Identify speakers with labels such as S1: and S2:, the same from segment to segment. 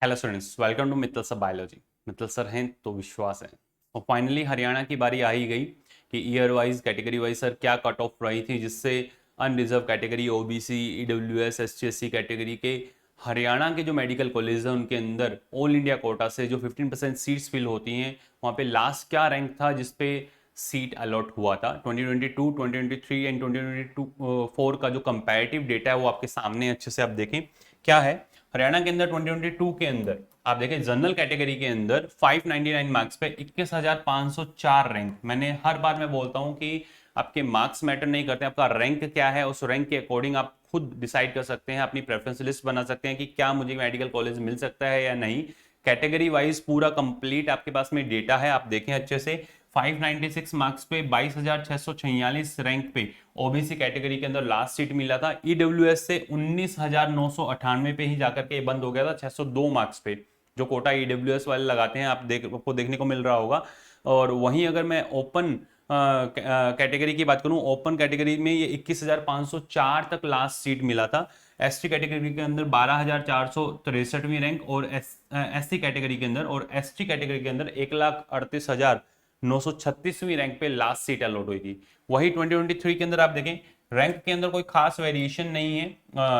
S1: Hello students, welcome to Mittal sir biology. Mittal sir हैं तो विश्वास है। और फाइनली हरियाणा की बारी आ ही गई कि year wise category wise sir क्या कट ऑफ रही थी जिससे unreserved category OBC EWS ST SC category के हरियाणा के जो मेडिकल कॉलेज हैं उनके अंदर ऑल इंडिया कोटा से जो 15% सीट्स फिल होती हैं वहाँ पे लास्ट क्या रैंक था जिसपे सीट अलॉट हुआ था। 2022 2023 एंड 2024 का जो कंपैरेटिव डेटा है वो आपके सामने अच्छे से आप देखें क्या है। हरियाणा के अंदर 2022 के अंदर आप देखें जनरल कैटेगरी के अंदर 599 मार्क्स पे 21,504 रैंक। मैंने हर बार मैं बोलता हूं कि आपके मार्क्स मैटर नहीं करते, आपका रैंक क्या है उस रैंक के अकॉर्डिंग आप खुद डिसाइड कर सकते हैं, अपनी प्रेफरेंस लिस्ट बना सकते हैं कि क्या मुझे मेडिकल कॉलेज मिल सकता है या नहीं। कैटेगरी वाइज पूरा कंप्लीट आपके पास में डेटा है, आप देखें अच्छे से। 596 मार्क्स पे 22,646 रैंक पे ओबीसी कैटेगरी के अंदर लास्ट सीट मिला था। ईडब्ल्यूएस से 19,998 पे ही जाकर के बंद हो गया था 602 मार्क्स पे, जो कोटा ईडब्ल्यूएस वाले लगाते हैं आपको देखने को मिल रहा होगा। और वहीं अगर मैं ओपन कैटेगरी की बात करूं, ओपन कैटेगरी में ये 21,504 तक लास्ट सीट मिला था। एसटी कैटेगरी के अंदर 12,463वीं रैंक और एससी कैटेगरी के अंदर और एसटी कैटेगरी के अंदर 1,38,936वीं रैंक पे लास्ट सीट अलॉट हुई थी। वही 2023 के अंदर आप देखें रैंक के अंदर कोई खास वेरिएशन नहीं है।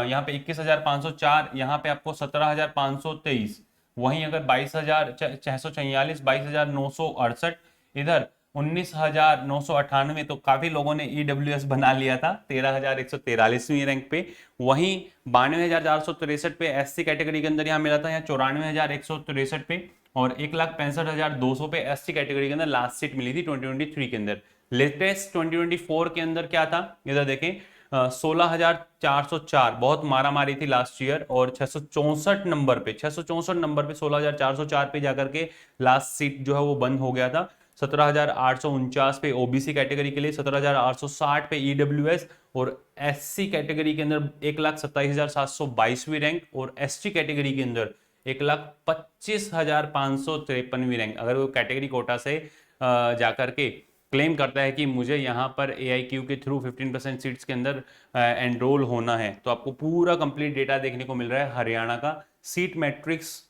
S1: यहाँ पे 21,504, यहाँ पे आपको 17,523, वहीं अगर 22,646, 22,968, इधर 19,998, तो काफी लोगों ने ईडब्ल्यूएस बना लिया था 13,143वीं रैंक पे। वहीं 92,463 पे एससी कैटेगरी के अंदर यहाँ मिला था, यहाँ 94,163 पे, और 1,65,200 पे एसटी कैटेगरी के अंदर लास्ट सीट मिली थी 2023 के अंदर। लेटेस्ट 2024 के अंदर क्या था इधर देखें, 16,404 बहुत मारा मारी थी लास्ट ईयर, और 664 नंबर पे 16,404 पे जाकर के लास्ट सीट जो है वो बंद हो गया था। 17,849 पे ओबीसी कैटेगरी के लिए, 17,860 पे ईडब्ल्यूएस, और एससी कैटेगरी के अंदर 1,27,722वीं रैंक, और एसटी कैटेगरी के अंदर 1,25,553वीं रैंक। अगर वो कैटेगरी कोटा से जाकर के क्लेम करता है कि मुझे यहाँ पर AIQ के थ्रू 15% सीट्स के अंदर एनरोल होना है, तो आपको पूरा कंप्लीट डेटा देखने को मिल रहा है हरियाणा का सीट मैट्रिक्स।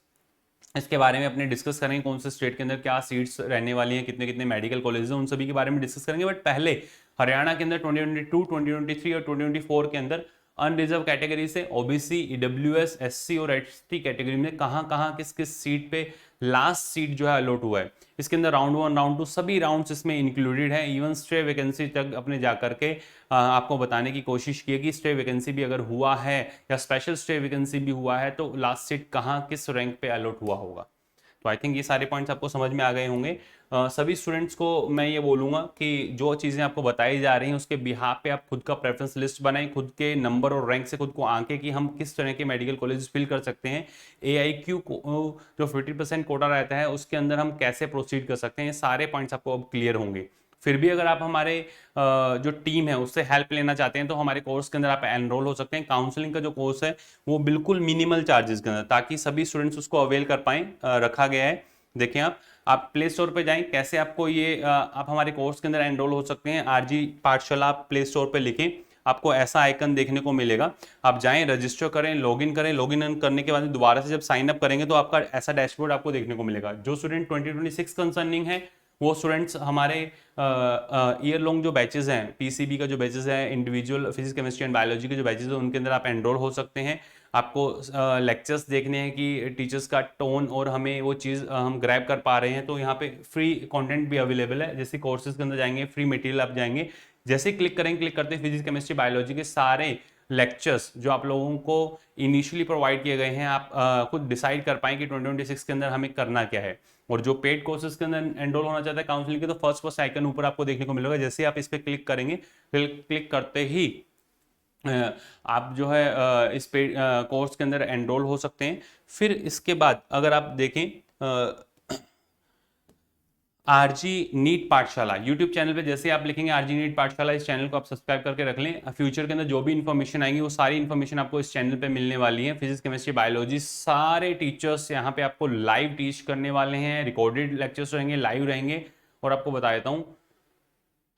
S1: इसके बारे में अपने डिस्कस करेंगे कौन से स्टेट के अंदर क्या सीट्स रहने वाली हैं, कितने कितने मेडिकल कॉलेज हैं, उन सभी के बारे में डिस्कस करेंगे। बट पहले हरियाणा के अंदर 2022 2023 और 2024 के अंदर अनरिजर्व कैटेगरी से ओबीसी ईडब्ल्यूएस एससी और एसटी कैटेगरी में कहां कहां किस किस सीट पे लास्ट सीट जो है अलॉट हुआ है। इसके अंदर राउंड 1 राउंड 2 सभी राउंड्स इसमें इंक्लूडेड है। इवन स्टे वैकेंसी तक अपने जाकर के आपको बताने की कोशिश की है कि स्टे वैकेंसी भी अगर हुआ है या स्पेशल स्टे वैकेंसी भी हुआ है तो लास्ट सीट कहाँ किस रैंक पे अलॉट हुआ होगा। तो आई थिंक ये सारे पॉइंट्स आपको समझ में आ गए होंगे। सभी स्टूडेंट्स को मैं ये बोलूंगा कि जो चीज़ें आपको बताई जा रही हैं उसके बिहाफ पे आप खुद का प्रेफरेंस लिस्ट बनाएं, खुद के नंबर और रैंक से खुद को आंकें कि हम किस तरह के मेडिकल कॉलेज फिल कर सकते हैं। AIQ को जो 50% कोटा रहता है उसके अंदर हम कैसे प्रोसीड कर सकते हैं, ये सारे पॉइंट्स आपको अब क्लियर होंगे। फिर भी अगर आप हमारे जो टीम है उससे हेल्प लेना चाहते हैं तो हमारे कोर्स के अंदर आप एनरोल हो सकते हैं। काउंसलिंग का जो कोर्स है वो बिल्कुल मिनिमल चार्जेस के अंदर, ताकि सभी स्टूडेंट्स उसको अवेल कर पाएं, रखा गया है। देखें आप प्ले स्टोर पे जाएं, कैसे आपको ये आप हमारे कोर्स के अंदर एनरोल हो सकते हैं। RG पाठशाला आप प्ले स्टोर पे लिखें, आपको ऐसा आइकन देखने को मिलेगा। आप जाएं, रजिस्टर करें, लॉगिन करें। लॉगिन करने के बाद दोबारा से जब साइन अप करेंगे तो आपका ऐसा डैशबोर्ड आपको देखने को मिलेगा। जो स्टूडेंट 2026 कंसर्निंग है वो स्टूडेंट्स हमारे ईयर लॉन्ग जो बैचेस हैं, PCB का जो बैचेस है, individual physics chemistry and biology के जो बैचेस हैं उनके अंदर आप एनरोल हो सकते हैं। आपको लेक्चर्स देखने हैं कि टीचर्स का टोन और हमें वो चीज़ हम ग्रैब कर पा रहे हैं, तो यहाँ पे फ्री कंटेंट भी अवेलेबल है। जैसे कोर्सेज के अंदर जाएंगे, फ्री मटेरियल आप जाएंगे, जैसे क्लिक करेंगे, क्लिक करते फिजिक्स केमिस्ट्री बायोलॉजी के सारे लेक्चर्स जो आप लोगों को इनिशियली प्रोवाइड किए गए हैं, आप खुद डिसाइड कर पाएंगे कि 2026 के अंदर हमें करना क्या है। और जो पेड कोर्सेज के अंदर एनरोल होना चाहता है काउंसलिंग के, तो फर्स्ट आइकन ऊपर आपको देखने को मिलेगा। जैसे आप इस पर क्लिक करेंगे, क्लिक करते ही आप जो है इस पे कोर्स के अंदर एनरोल हो सकते हैं। फिर इसके बाद अगर आप देखें RG नीट पाठशाला यूट्यूब चैनल पे, जैसे आप लिखेंगे RG नीट पाठशाला, इस चैनल को आप सब्सक्राइब करके रख लें। फ्यूचर के अंदर जो भी इन्फॉर्मेशन आएंगी वो सारी इन्फॉर्मेशन आपको इस चैनल पे मिलने वाली है। फिजिक्स केमिस्ट्री बायोलॉजी सारे टीचर्स यहाँ पे आपको लाइव टीच करने वाले हैं, रिकॉर्डेड लेक्चर्स रहेंगे, लाइव रहेंगे। और आपको बता देता हूँ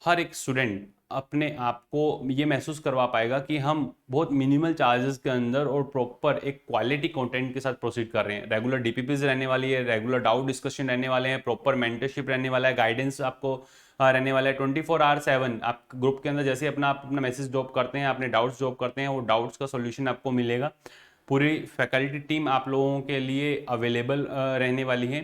S1: हर एक स्टूडेंट अपने आप को ये महसूस करवा पाएगा कि हम बहुत मिनिमल चार्जेस के अंदर और प्रॉपर एक क्वालिटी कंटेंट के साथ प्रोसीड कर रहे हैं। रेगुलर डीपीपीज रहने वाली है, रेगुलर डाउट डिस्कशन रहने वाले हैं, प्रॉपर मेंटरशिप रहने वाला है, गाइडेंस आपको रहने वाला है 24/7। आप ग्रुप के अंदर जैसे आप अपना मैसेज ड्रॉप करते हैं, अपने डाउट्स ड्रॉप करते हैं, वो डाउट्स का सोल्यूशन आपको मिलेगा। पूरी फैकल्टी टीम आप लोगों के लिए अवेलेबल रहने वाली है।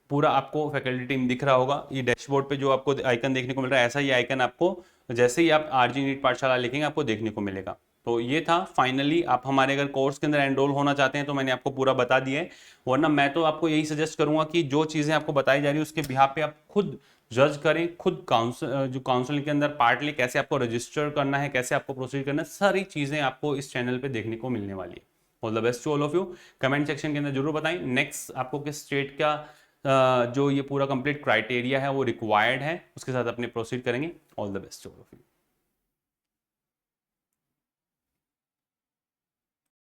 S1: पूरा आपको फैकल्टी टीम दिख रहा होगा, ये डैशबोर्ड पे जो आपको आइकन देखने को मिल रहा है, ऐसा ही आइकन आपको जैसे ही आप आरजी नीट पाठशाला लिखेंगे आपको देखने को मिलेगा। तो ये था फाइनली, आप हमारे अगर कोर्स के अंदर एनरोल होना चाहते हैं तो मैंने आपको पूरा बता दिया है। वरना मैं तो आपको यही सजेस्ट करूंगा कि जो चीज़ें आपको बताई जा रही है उसके बिहाफ पे आप खुद जज करें, खुद काउंसलिंग के अंदर पार्ट लें, कैसे आपको रजिस्टर करना है, कैसे आपको प्रोसीड करना है, सारी चीज़ें आपको इस चैनल पे देखने को मिलने वाली है। All the best to all of you. Comment section के अंदर जरूर बताएं नेक्स्ट आपको किस स्टेट का जो ये पूरा कंप्लीट क्राइटेरिया है वो रिक्वायर्ड है, उसके साथ अपने प्रोसीड करेंगे। All the best to all of you.